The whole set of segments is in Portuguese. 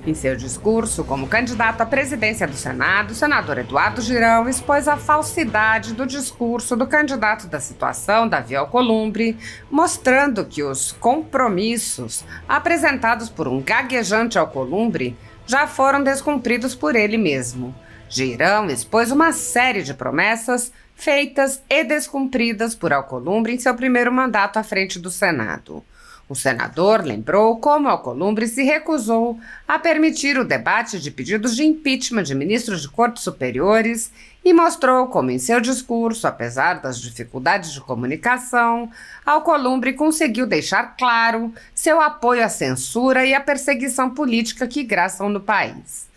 Em seu discurso como candidato à presidência do Senado, o senador Eduardo Girão expôs a falsidade do discurso do candidato da situação, Davi Alcolumbre, mostrando que os compromissos apresentados por um gaguejante Alcolumbre já foram descumpridos por ele mesmo. Girão expôs uma série de promessas feitas e descumpridas por Alcolumbre em seu primeiro mandato à frente do Senado. O senador lembrou como Alcolumbre se recusou a permitir o debate de pedidos de impeachment de ministros de cortes superiores e mostrou como, em seu discurso, apesar das dificuldades de comunicação, Alcolumbre conseguiu deixar claro seu apoio à censura e à perseguição política que graçam no país.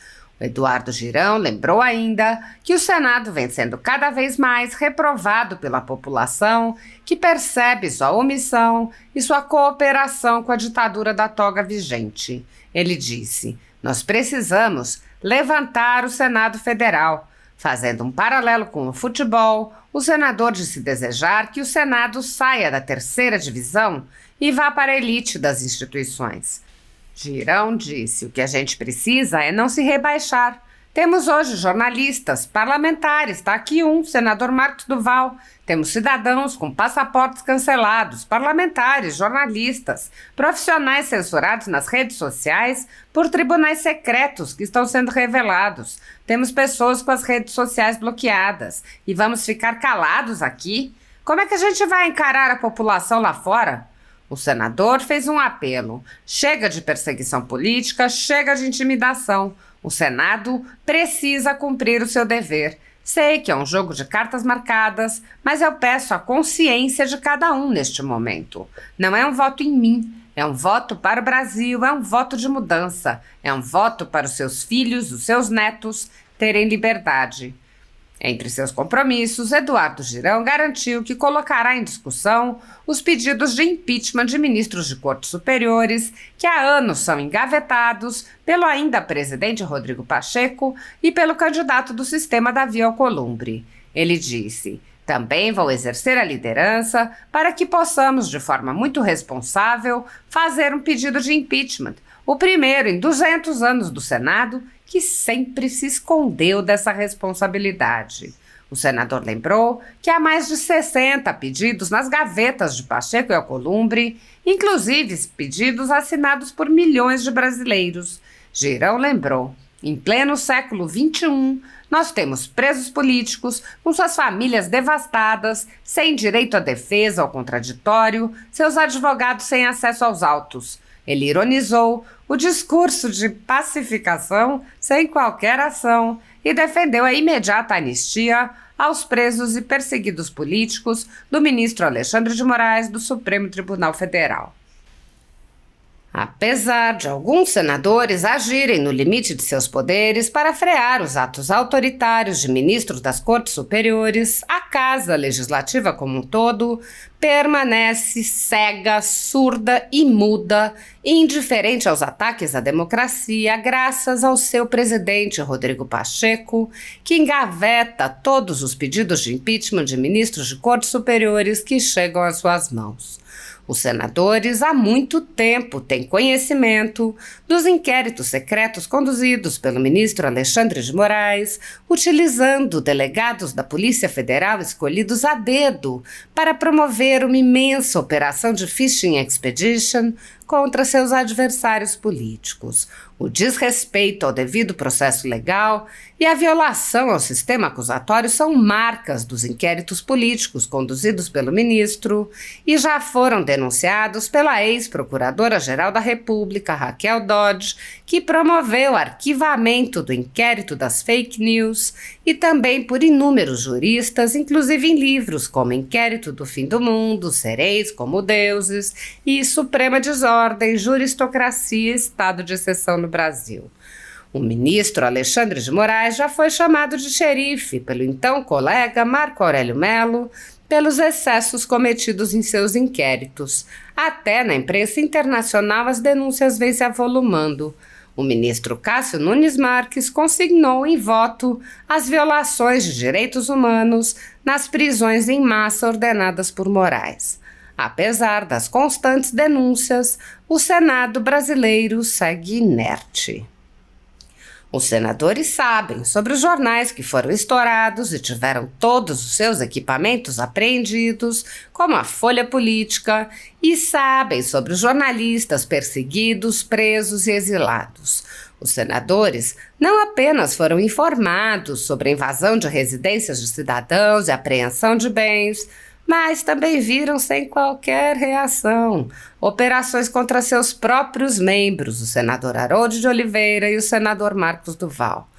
Eduardo Girão lembrou ainda que o Senado vem sendo cada vez mais reprovado pela população, que percebe sua omissão e sua cooperação com a ditadura da toga vigente. Ele disse: "Nós precisamos levantar o Senado Federal." Fazendo um paralelo com o futebol, o senador disse desejar que o Senado saia da terceira divisão e vá para a elite das instituições. Girão disse: "O que a gente precisa é não se rebaixar. Temos hoje jornalistas, parlamentares, está aqui senador Marcos Duval. Temos cidadãos com passaportes cancelados, parlamentares, jornalistas, profissionais censurados nas redes sociais por tribunais secretos que estão sendo revelados. Temos pessoas com as redes sociais bloqueadas. E vamos ficar calados aqui? Como é que a gente vai encarar a população lá fora?" O senador fez um apelo: chega de perseguição política, chega de intimidação. O Senado precisa cumprir o seu dever. Sei que é um jogo de cartas marcadas, mas eu peço a consciência de cada um neste momento. Não é um voto em mim, é um voto para o Brasil, é um voto de mudança, é um voto para os seus filhos, os seus netos terem liberdade. Entre seus compromissos, Eduardo Girão garantiu que colocará em discussão os pedidos de impeachment de ministros de cortes superiores que há anos são engavetados pelo ainda presidente Rodrigo Pacheco e pelo candidato do sistema Davi Alcolumbre. Ele disse: "Também vou exercer a liderança para que possamos, de forma muito responsável, fazer um pedido de impeachment, o primeiro em 200 anos do Senado, que sempre se escondeu dessa responsabilidade." O senador lembrou que há mais de 60 pedidos nas gavetas de Pacheco e Alcolumbre, inclusive pedidos assinados por milhões de brasileiros. Girão lembrou: em pleno século XXI, nós temos presos políticos com suas famílias devastadas, sem direito à defesa ou contraditório, seus advogados sem acesso aos autos. Ele ironizou o discurso de pacificação sem qualquer ação e defendeu a imediata anistia aos presos e perseguidos políticos do ministro Alexandre de Moraes do Supremo Tribunal Federal. Apesar de alguns senadores agirem no limite de seus poderes para frear os atos autoritários de ministros das Cortes Superiores, a Casa Legislativa como um todo permanece cega, surda e muda, indiferente aos ataques à democracia, graças ao seu presidente Rodrigo Pacheco, que engaveta todos os pedidos de impeachment de ministros de Cortes Superiores que chegam às suas mãos. Os senadores há muito tempo têm conhecimento dos inquéritos secretos conduzidos pelo ministro Alexandre de Moraes, utilizando delegados da Polícia Federal escolhidos a dedo para promover uma imensa operação de fishing expedition contra seus adversários políticos. O desrespeito ao devido processo legal e a violação ao sistema acusatório são marcas dos inquéritos políticos conduzidos pelo ministro e já foram denunciados pela ex-procuradora-geral da República, Raquel Dodge, que promoveu o arquivamento do inquérito das fake news, e também por inúmeros juristas, inclusive em livros como Inquérito do Fim do Mundo, Sereis como Deuses e Suprema Desordem, Juristocracia e Estado de Exceção no Brasil. O ministro Alexandre de Moraes já foi chamado de xerife pelo então colega Marco Aurélio Mello pelos excessos cometidos em seus inquéritos. Até na imprensa internacional as denúncias vêm se avolumando. O ministro Cássio Nunes Marques consignou em voto as violações de direitos humanos nas prisões em massa ordenadas por Moraes. Apesar das constantes denúncias, o Senado brasileiro segue inerte. Os senadores sabem sobre os jornais que foram estourados e tiveram todos os seus equipamentos apreendidos, como a Folha Política, e sabem sobre os jornalistas perseguidos, presos e exilados. Os senadores não apenas foram informados sobre a invasão de residências de cidadãos e apreensão de bens, mas também viram sem qualquer reação operações contra seus próprios membros, o senador Harold de Oliveira e o senador Marcos Duval.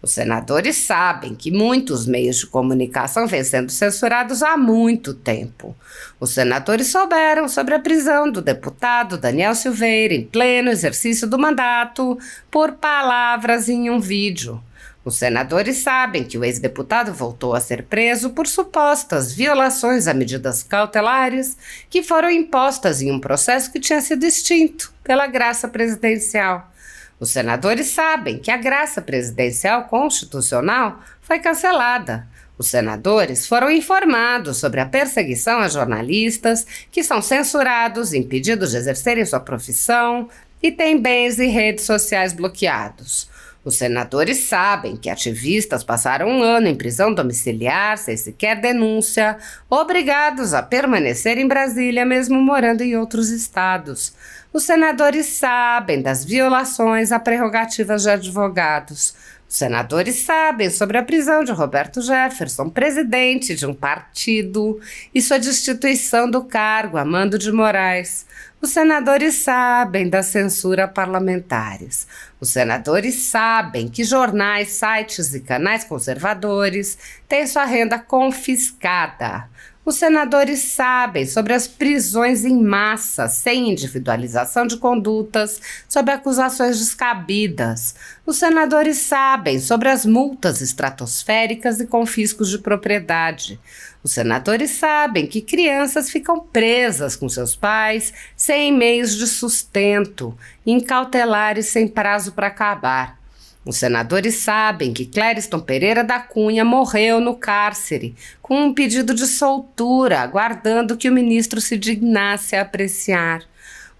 Os senadores sabem que muitos meios de comunicação vêm sendo censurados há muito tempo. Os senadores souberam sobre a prisão do deputado Daniel Silveira em pleno exercício do mandato por palavras em um vídeo. Os senadores sabem que o ex-deputado voltou a ser preso por supostas violações a medidas cautelares que foram impostas em um processo que tinha sido extinto pela graça presidencial. Os senadores sabem que a graça presidencial constitucional foi cancelada. Os senadores foram informados sobre a perseguição a jornalistas que são censurados, impedidos de exercerem sua profissão e têm bens e redes sociais bloqueados. Os senadores sabem que ativistas passaram um ano em prisão domiciliar, sem sequer denúncia, obrigados a permanecer em Brasília, mesmo morando em outros estados. Os senadores sabem das violações a prerrogativas de advogados. Os senadores sabem sobre a prisão de Roberto Jefferson, presidente de um partido, e sua destituição do cargo a mando de Moraes. Os senadores sabem da censura a parlamentares. Os senadores sabem que jornais, sites e canais conservadores têm sua renda confiscada. Os senadores sabem sobre as prisões em massa, sem individualização de condutas, sob acusações descabidas. Os senadores sabem sobre as multas estratosféricas e confiscos de propriedade. Os senadores sabem que crianças ficam presas com seus pais, sem meios de sustento, incautelares sem prazo para acabar. Os senadores sabem que Clériston Pereira da Cunha morreu no cárcere, com um pedido de soltura, aguardando que o ministro se dignasse a apreciar.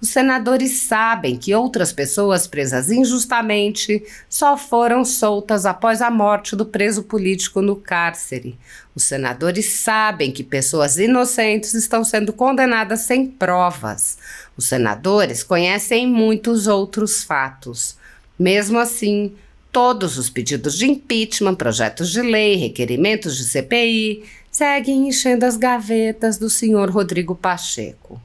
Os senadores sabem que outras pessoas presas injustamente só foram soltas após a morte do preso político no cárcere. Os senadores sabem que pessoas inocentes estão sendo condenadas sem provas. Os senadores conhecem muitos outros fatos. Mesmo assim, todos os pedidos de impeachment, projetos de lei, requerimentos de CPI seguem enchendo as gavetas do senhor Rodrigo Pacheco.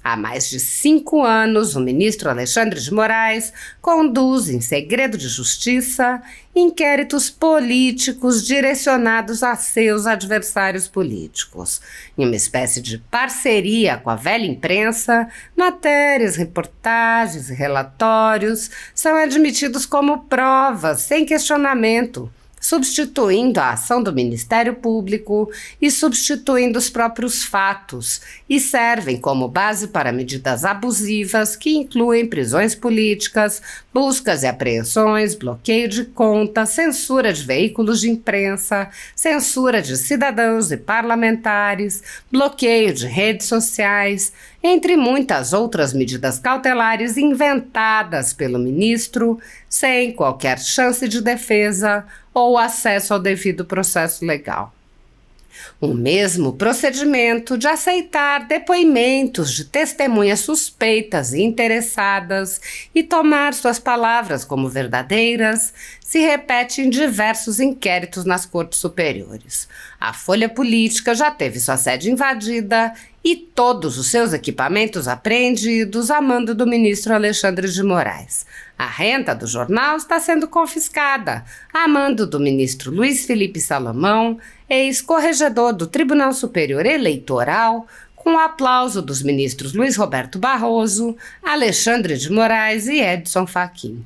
Há mais de 5 anos, o ministro Alexandre de Moraes conduz, em segredo de justiça, inquéritos políticos direcionados a seus adversários políticos. Em uma espécie de parceria com a velha imprensa, matérias, reportagens e relatórios são admitidos como provas, sem questionamento, substituindo a ação do Ministério Público e substituindo os próprios fatos, e servem como base para medidas abusivas que incluem prisões políticas, buscas e apreensões, bloqueio de contas, censura de veículos de imprensa, censura de cidadãos e parlamentares, bloqueio de redes sociais, entre muitas outras medidas cautelares inventadas pelo ministro, sem qualquer chance de defesa ou acesso ao devido processo legal. O mesmo procedimento de aceitar depoimentos de testemunhas suspeitas e interessadas e tomar suas palavras como verdadeiras se repete em diversos inquéritos nas cortes superiores. A Folha Política já teve sua sede invadida e todos os seus equipamentos apreendidos a mando do ministro Alexandre de Moraes. A renda do jornal está sendo confiscada a mando do ministro Luiz Felipe Salomão, ex-corregedor do Tribunal Superior Eleitoral, com o aplauso dos ministros Luiz Roberto Barroso, Alexandre de Moraes e Edson Fachin.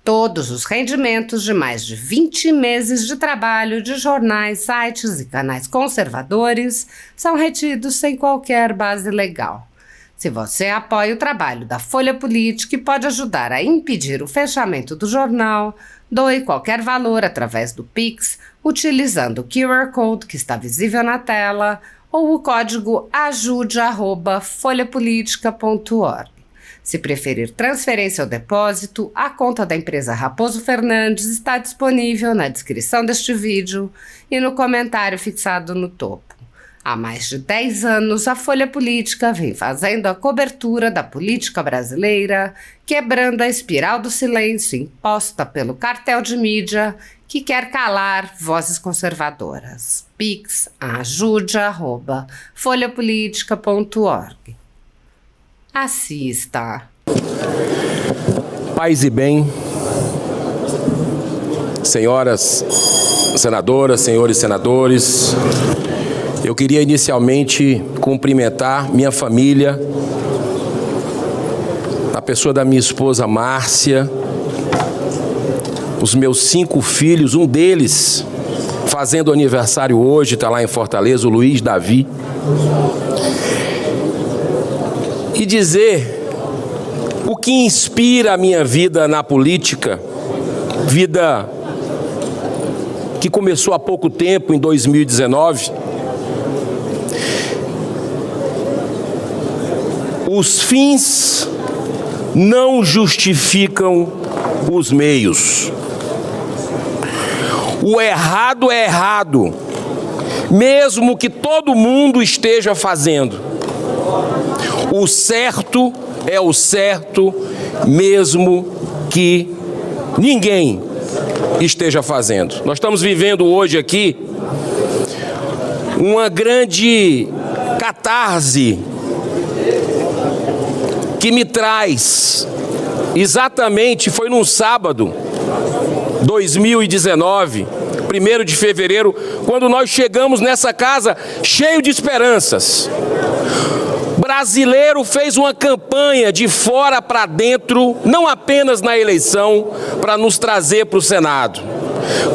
Todos os rendimentos de mais de 20 meses de trabalho de jornais, sites e canais conservadores são retidos sem qualquer base legal. Se você apoia o trabalho da Folha Política e pode ajudar a impedir o fechamento do jornal, doe qualquer valor através do Pix, utilizando o QR Code que está visível na tela ou o código ajude@folhapolitica.org. Se preferir transferência ou depósito, a conta da empresa Raposo Fernandes está disponível na descrição deste vídeo e no comentário fixado no topo. Há mais de 10 anos, a Folha Política vem fazendo a cobertura da política brasileira, quebrando a espiral do silêncio imposta pelo cartel de mídia que quer calar vozes conservadoras. pix@ajude@folhapolitica.org. Assista. Paz e bem, senhoras senadoras, senhores senadores, eu queria inicialmente cumprimentar minha família, a pessoa da minha esposa Márcia, os meus 5 filhos, um deles fazendo aniversário hoje, está lá em Fortaleza, o Luiz Davi, e dizer o que inspira a minha vida na política, vida que começou há pouco tempo, em 2019. Os fins não justificam os meios. O errado é errado, mesmo que todo mundo esteja fazendo. O certo é o certo, mesmo que ninguém esteja fazendo. Nós estamos vivendo hoje aqui uma grande catarse que me traz, exatamente, foi num sábado, 2019, 1º de fevereiro, quando nós chegamos nessa casa cheio de esperanças. Brasileiro fez uma campanha de fora para dentro, não apenas na eleição, para nos trazer para o Senado,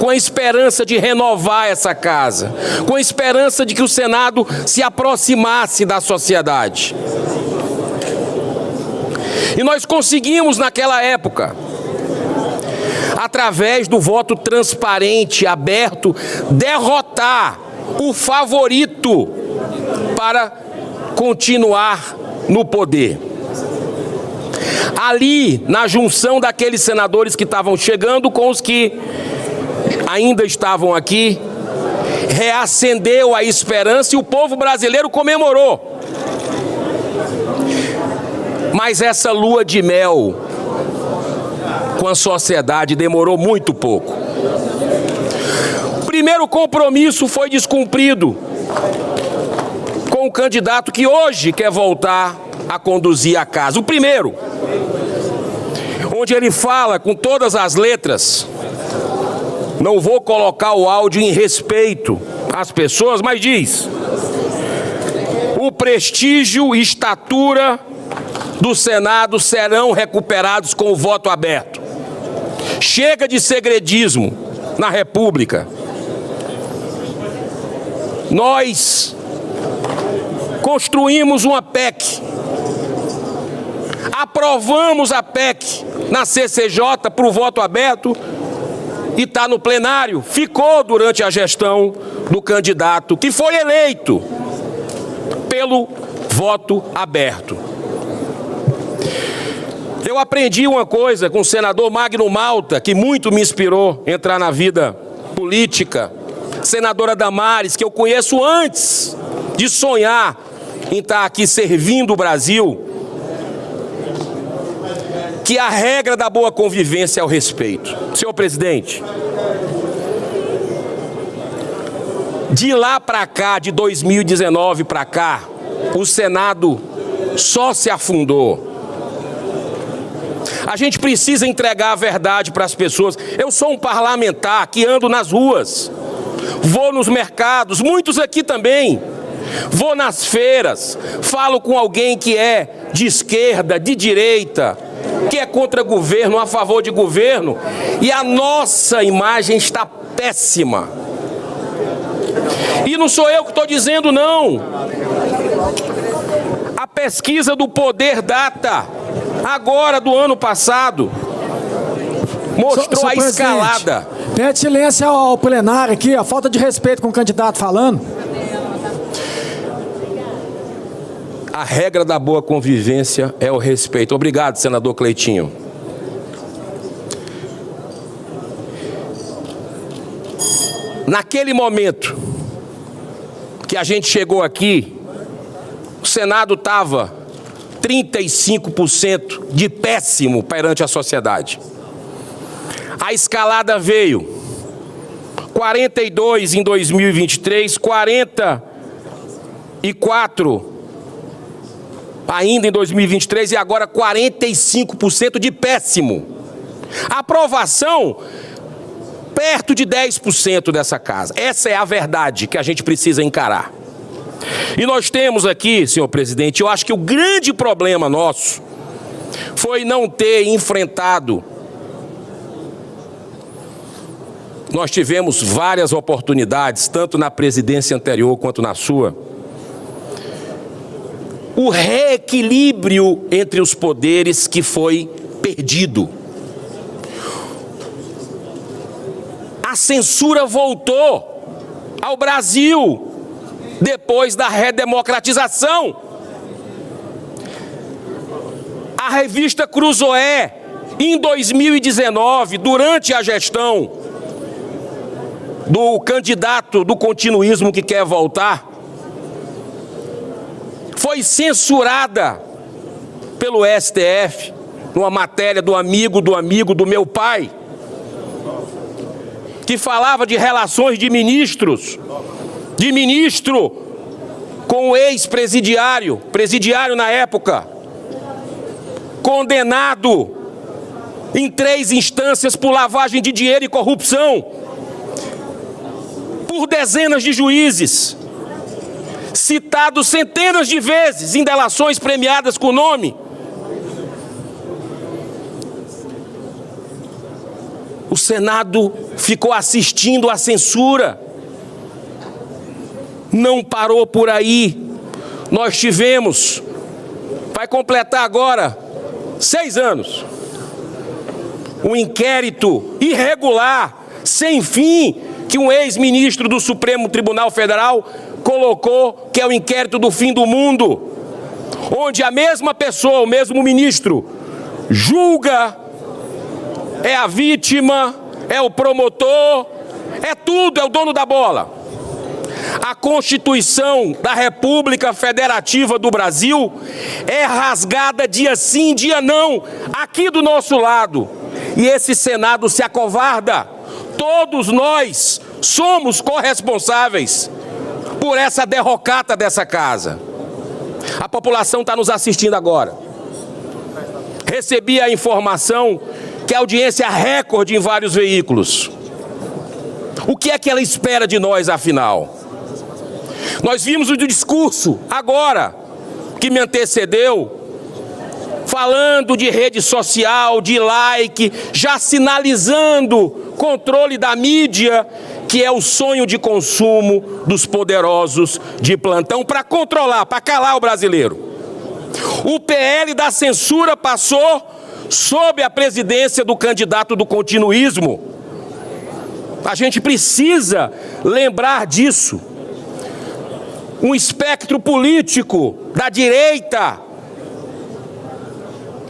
com a esperança de renovar essa casa, com a esperança de que o Senado se aproximasse da sociedade. E nós conseguimos, naquela época, através do voto transparente, aberto, derrotar o favorito para continuar no poder. Ali, na junção daqueles senadores que estavam chegando com os que ainda estavam aqui, reacendeu a esperança e o povo brasileiro comemorou. Mas essa lua de mel com a sociedade demorou muito pouco. O primeiro compromisso foi descumprido com o candidato que hoje quer voltar a conduzir a casa. O primeiro, onde ele fala com todas as letras, não vou colocar o áudio em respeito às pessoas, mas diz: o prestígio e estatura do Senado serão recuperados com o voto aberto. Chega de segredismo na República. Nós construímos uma PEC, aprovamos a PEC na CCJ para o voto aberto e está no plenário. Ficou durante a gestão do candidato que foi eleito pelo voto aberto. Eu aprendi uma coisa com o senador Magno Malta, que muito me inspirou a entrar na vida política. Senadora Damares, que eu conheço antes de sonhar em estar aqui servindo o Brasil, que a regra da boa convivência é o respeito. Senhor presidente, de lá para cá, de 2019 para cá, o Senado só se afundou. A gente precisa entregar a verdade para as pessoas. Eu sou um parlamentar que ando nas ruas, vou nos mercados, muitos aqui também, vou nas feiras, falo com alguém que é de esquerda, de direita, que é contra governo, a favor de governo, e a nossa imagem está péssima. E não sou eu que estou dizendo, não. A pesquisa do Poder Data, agora do ano passado, mostrou a escalada. Pede silêncio ao plenário aqui, a falta de respeito com o candidato falando. A regra da boa convivência é o respeito. Obrigado, senador Cleitinho. Naquele momento que a gente chegou aqui, o Senado estava 35% de péssimo perante a sociedade. A escalada veio 42 em 2023, 44 ainda em 2023 e agora 45% de péssimo. A aprovação perto de 10% dessa casa. Essa é a verdade que a gente precisa encarar. E nós temos aqui, senhor presidente, eu acho que o grande problema nosso foi não ter enfrentado. Nós tivemos várias oportunidades, tanto na presidência anterior quanto na sua. O reequilíbrio entre os poderes que foi perdido. A censura voltou ao Brasil depois da redemocratização. A revista Cruzoé, em 2019, durante a gestão do candidato do continuismo que quer voltar, foi censurada pelo STF, numa matéria do amigo do meu pai, que falava de relações de ministros, de ministro com o ex-presidiário, presidiário na época, condenado em 3 instâncias por lavagem de dinheiro e corrupção, por dezenas de juízes, citado centenas de vezes em delações premiadas com nome. O Senado ficou assistindo à censura. Não parou por aí. Nós tivemos, vai completar agora 6 anos, um inquérito irregular, sem fim, que um ex-ministro do Supremo Tribunal Federal colocou, que é o inquérito do fim do mundo, onde a mesma pessoa, o mesmo ministro, julga, é a vítima, é o promotor, é tudo, é o dono da bola. A Constituição da República Federativa do Brasil é rasgada dia sim, dia não, aqui do nosso lado. E esse Senado se acovarda. Todos nós somos corresponsáveis por essa derrocata dessa casa. A população está nos assistindo agora. Recebi a informação que a audiência é recorde em vários veículos. O que é que ela espera de nós, afinal? Nós vimos o discurso agora, que me antecedeu, falando de rede social, de like, já sinalizando controle da mídia, que é o sonho de consumo dos poderosos de plantão para controlar, para calar o brasileiro. O PL da censura passou sob a presidência do candidato do continuismo. A gente precisa lembrar disso. Um espectro político da direita,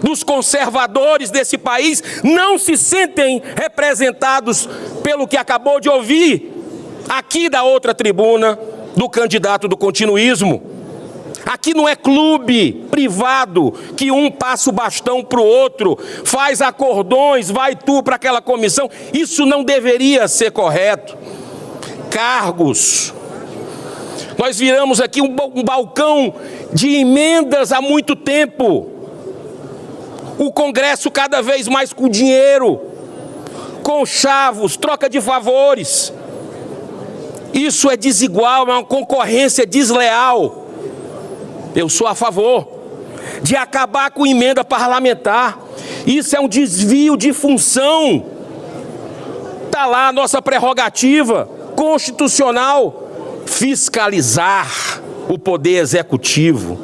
dos conservadores desse país, não se sentem representados pelo que acabou de ouvir aqui da outra tribuna do candidato do continuismo. Aqui não é clube privado que um passa o bastão para o outro, faz acordões, vai tu para aquela comissão. Isso não deveria ser correto. Cargos. Nós viramos aqui um balcão de emendas há muito tempo. O Congresso cada vez mais com dinheiro, com chavos, troca de favores. Isso é desigual, é uma concorrência desleal. Eu sou a favor de acabar com emenda parlamentar. Isso é um desvio de função. Está lá a nossa prerrogativa constitucional. Fiscalizar o poder executivo,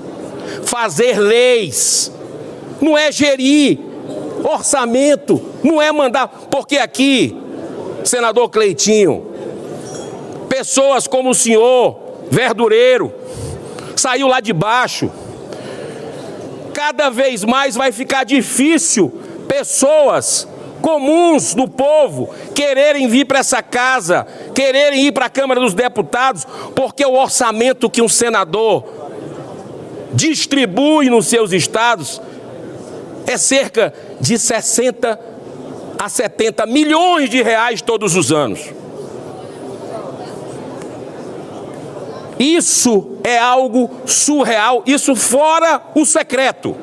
fazer leis, não é gerir orçamento, não é mandar, porque aqui, senador Cleitinho, pessoas como o senhor, verdureiro, saiu lá de baixo, cada vez mais vai ficar difícil pessoas comuns do povo quererem vir para essa casa, quererem ir para a Câmara dos Deputados, porque o orçamento que um senador distribui nos seus estados é cerca de 60 a 70 milhões de reais todos os anos. Isso é algo surreal, isso fora o secreto,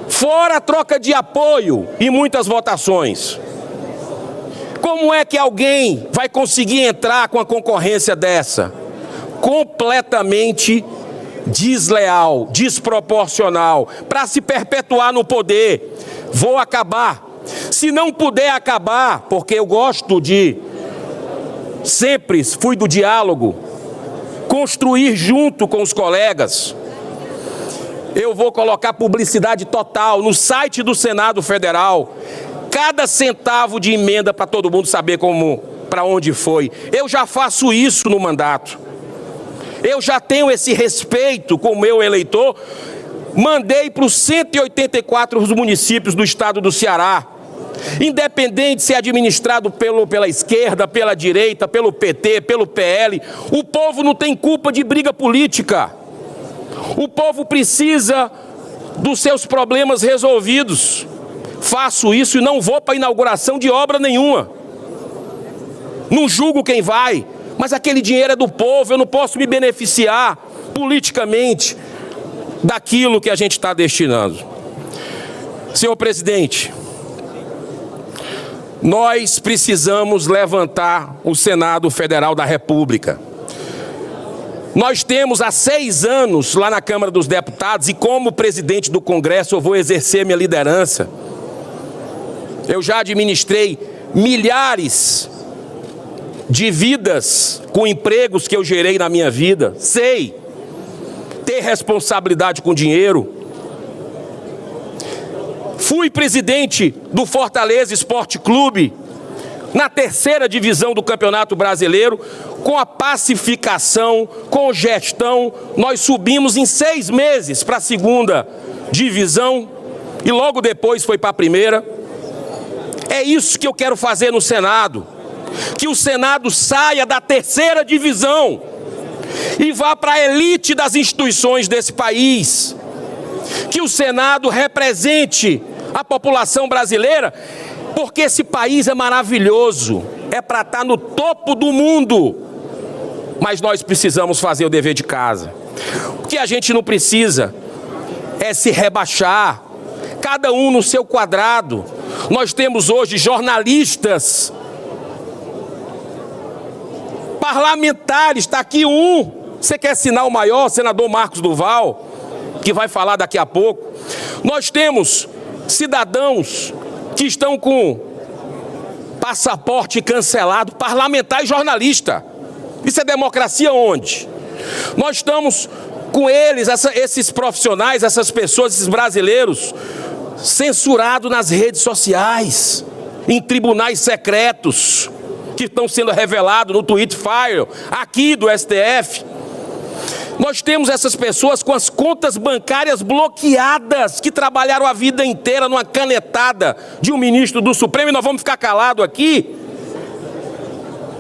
fora a troca de apoio e muitas votações. Como é que alguém vai conseguir entrar com a concorrência dessa? Completamente desleal, desproporcional, para se perpetuar no poder. Vou acabar. Se não puder acabar, porque eu gosto de, sempre fui do diálogo, construir junto com os colegas, eu vou colocar publicidade total no site do Senado Federal, cada centavo de emenda para todo mundo saber para onde foi. Eu já faço isso no mandato. Eu já tenho esse respeito com o meu eleitor. Mandei para os 184 municípios do estado do Ceará, independente se é administrado pela esquerda, pela direita, pelo PT, pelo PL, o povo não tem culpa de briga política. O povo precisa dos seus problemas resolvidos. Faço isso e não vou para inauguração de obra nenhuma. Não julgo quem vai, mas aquele dinheiro é do povo, eu não posso me beneficiar politicamente daquilo que a gente está destinando. Senhor presidente, nós precisamos levantar o Senado Federal da República. Nós temos há 6 anos lá na Câmara dos Deputados e como presidente do Congresso eu vou exercer minha liderança. Eu já administrei milhares de vidas com empregos que eu gerei na minha vida. Sei ter responsabilidade com dinheiro. Fui presidente do Fortaleza Esporte Clube, na 3ª divisão do Campeonato Brasileiro. Com a pacificação, com gestão, nós subimos em 6 meses para a 2ª divisão e logo depois foi para a 1ª. É isso que eu quero fazer no Senado, que o Senado saia da 3ª divisão e vá para a elite das instituições desse país, que o Senado represente a população brasileira, porque esse país é maravilhoso, é para estar no topo do mundo, mas nós precisamos fazer o dever de casa. O que a gente não precisa é se rebaixar, cada um no seu quadrado. Nós temos hoje jornalistas, parlamentares, está aqui um, você quer assinar o maior, senador Marcos Duval, que vai falar daqui a pouco. Nós temos cidadãos que estão com passaporte cancelado, parlamentar e jornalista. Isso é democracia onde? Nós estamos com eles, esses profissionais, essas pessoas, esses brasileiros, censurados nas redes sociais, em tribunais secretos, que estão sendo revelados no Twitter File, aqui do STF. Nós temos essas pessoas com as contas bancárias bloqueadas, que trabalharam a vida inteira numa canetada de um ministro do Supremo, e nós vamos ficar calados aqui?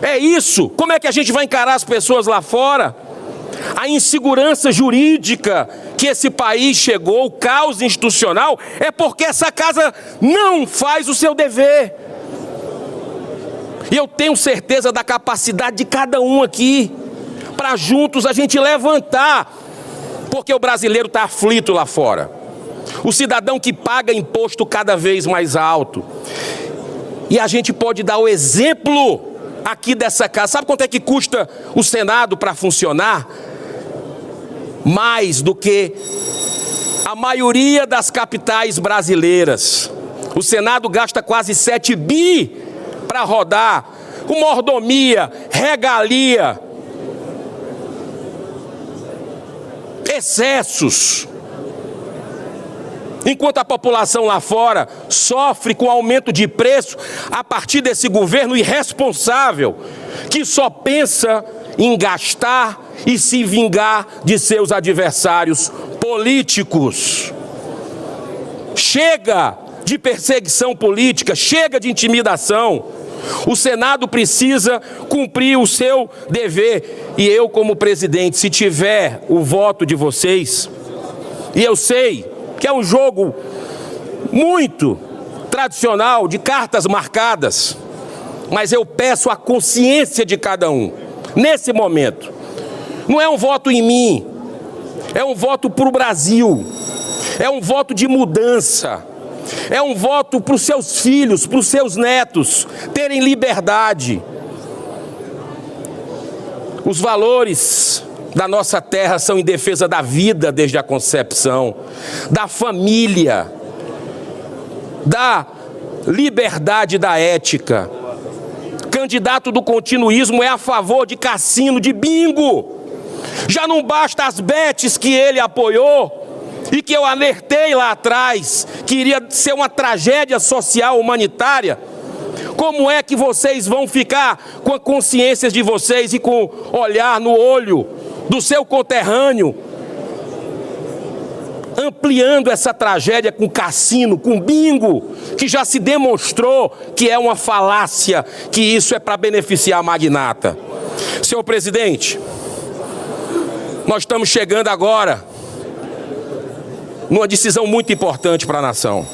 É isso. Como é que a gente vai encarar as pessoas lá fora? A insegurança jurídica que esse país chegou, o caos institucional, é porque essa casa não faz o seu dever. E eu tenho certeza da capacidade de cada um aqui, para juntos a gente levantar, porque o brasileiro está aflito lá fora. O cidadão que paga imposto cada vez mais alto. E a gente pode dar o exemplo aqui dessa casa. Sabe quanto é que custa o Senado para funcionar? Mais do que a maioria das capitais brasileiras. O Senado gasta quase 7 bi para rodar, com mordomia, regalia, excessos. Enquanto a população lá fora sofre com aumento de preço a partir desse governo irresponsável, que só pensa em gastar e se vingar de seus adversários políticos. Chega de perseguição política, chega de intimidação. O Senado precisa cumprir o seu dever. E eu, como presidente, se tiver o voto de vocês, e eu sei que é um jogo muito tradicional, de cartas marcadas, mas eu peço a consciência de cada um, nesse momento. Não é um voto em mim, é um voto para o Brasil, é um voto de mudança, é um voto para os seus filhos, para os seus netos terem liberdade. Os valores da nossa terra são em defesa da vida desde a concepção, da família, da liberdade, da ética. Candidato do continuismo é a favor de cassino, de bingo. Já não basta as bets que ele apoiou e que eu alertei lá atrás que iria ser uma tragédia social humanitária. Como é que vocês vão ficar com a consciência de vocês e com olhar no olho do seu conterrâneo, ampliando essa tragédia com cassino, com bingo, que já se demonstrou que é uma falácia, que isso é para beneficiar a magnata? Senhor presidente, nós estamos chegando agora numa decisão muito importante para a nação.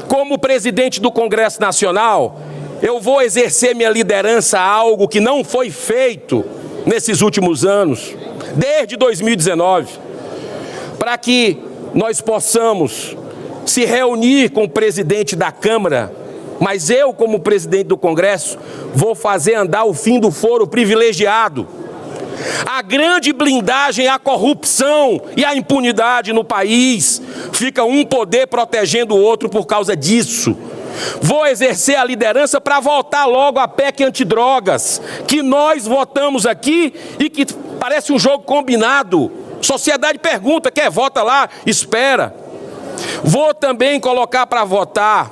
Como presidente do Congresso Nacional, eu vou exercer minha liderança a algo que não foi feito nesses últimos anos, desde 2019, para que nós possamos se reunir com o presidente da Câmara, mas eu, como presidente do Congresso, vou fazer andar o fim do foro privilegiado. A grande blindagem à corrupção e à impunidade no país, fica um poder protegendo o outro por causa disso. Vou exercer a liderança para votar logo a PEC antidrogas, que nós votamos aqui e que parece um jogo combinado. Sociedade pergunta, quer? Vota lá, espera. Vou também colocar para votar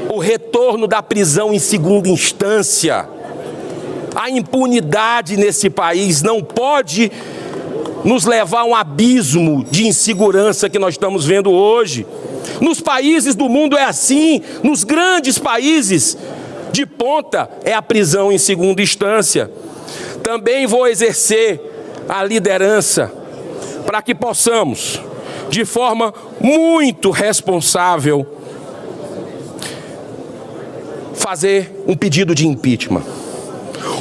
o retorno da prisão em segunda instância. A impunidade nesse país não pode nos levar a um abismo de insegurança que nós estamos vendo hoje. Nos países do mundo é assim, nos grandes países de ponta é a prisão em segunda instância. Também vou exercer a liderança para que possamos, de forma muito responsável, fazer um pedido de impeachment.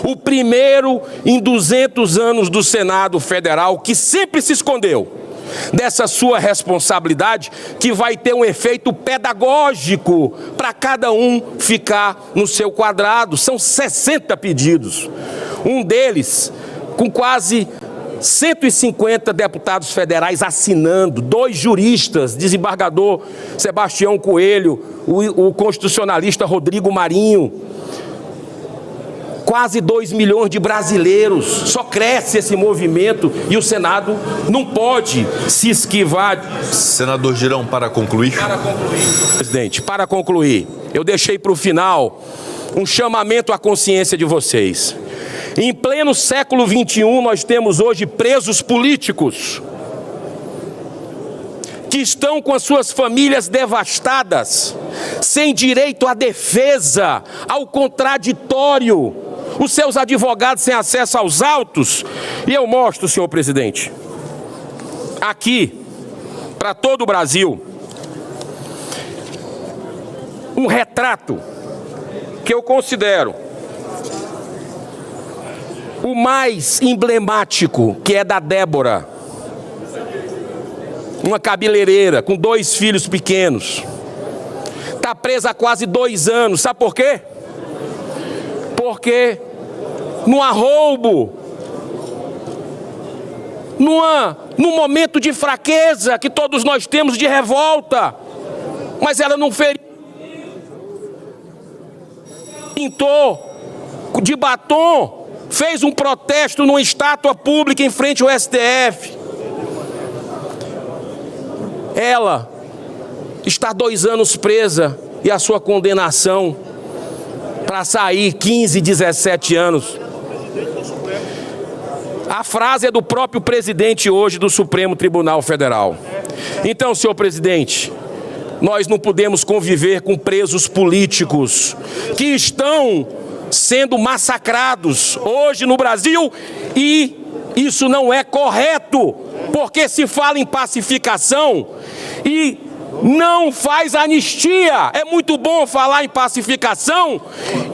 O primeiro em 200 anos do Senado Federal, que sempre se escondeu dessa sua responsabilidade, que vai ter um efeito pedagógico para cada um ficar no seu quadrado. São 60 pedidos. Um deles com quase 150 deputados federais assinando, 2 juristas, desembargador Sebastião Coelho, o constitucionalista Rodrigo Marinho, quase 2 milhões de brasileiros. Só cresce esse movimento e o Senado não pode se esquivar. Senador Girão, para concluir. Para concluir, senhor presidente, para concluir, eu deixei para o final um chamamento à consciência de vocês. Em pleno século XXI, nós temos hoje presos políticos que estão com as suas famílias devastadas, sem direito à defesa, ao contraditório, os seus advogados sem acesso aos autos. E eu mostro, senhor presidente, aqui, para todo o Brasil, um retrato que eu considero o mais emblemático, que é da Débora, uma cabeleireira com 2 filhos pequenos. Está presa há quase 2 anos. Sabe por quê? Porque num roubo, num momento de fraqueza que todos nós temos, de revolta, mas ela não fez, pintou de batom, fez um protesto numa estátua pública em frente ao STF. Ela está 2 anos presa e a sua condenação para sair 15, 17 anos. A frase é do próprio presidente hoje do Supremo Tribunal Federal. Então, senhor presidente, nós não podemos conviver com presos políticos que estão sendo massacrados hoje no Brasil, e isso não é correto, porque se fala em pacificação e não faz anistia. É muito bom falar em pacificação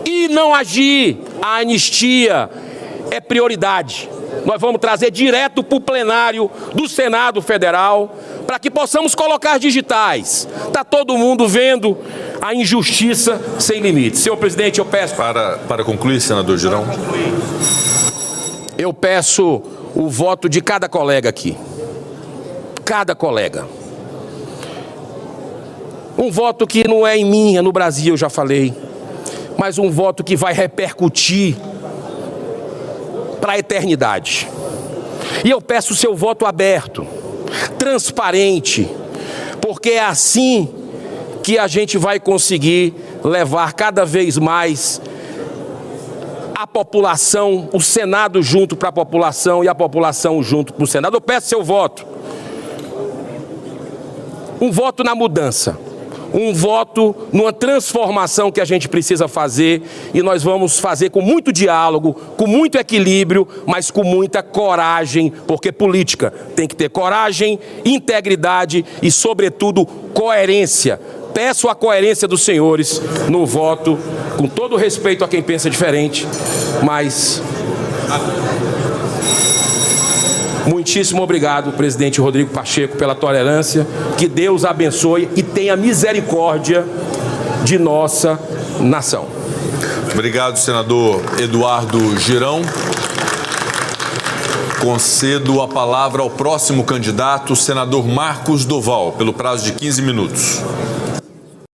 e não agir. A anistia é prioridade. Nós vamos trazer direto para o plenário do Senado Federal para que possamos colocar digitais. Está todo mundo vendo a injustiça sem limites. Senhor presidente, eu peço... Para concluir, senador Girão. Eu peço o voto de cada colega aqui. Cada colega. Um voto que não é em mim, é no Brasil, eu já falei. Mas um voto que vai repercutir para a eternidade. E eu peço o seu voto aberto, transparente, porque é assim que a gente vai conseguir levar cada vez mais a população, o Senado junto para a população e a população junto para o Senado. Eu peço seu voto. Um voto na mudança. Um voto numa transformação que a gente precisa fazer, e nós vamos fazer com muito diálogo, com muito equilíbrio, mas com muita coragem, porque política tem que ter coragem, integridade e, sobretudo, coerência. Peço a coerência dos senhores no voto, com todo respeito a quem pensa diferente, mas... Muitíssimo obrigado, presidente Rodrigo Pacheco, pela tolerância. Que Deus abençoe e tenha misericórdia de nossa nação. Obrigado, senador Eduardo Girão. Concedo a palavra ao próximo candidato, senador Marcos Doval, pelo prazo de 15 minutos.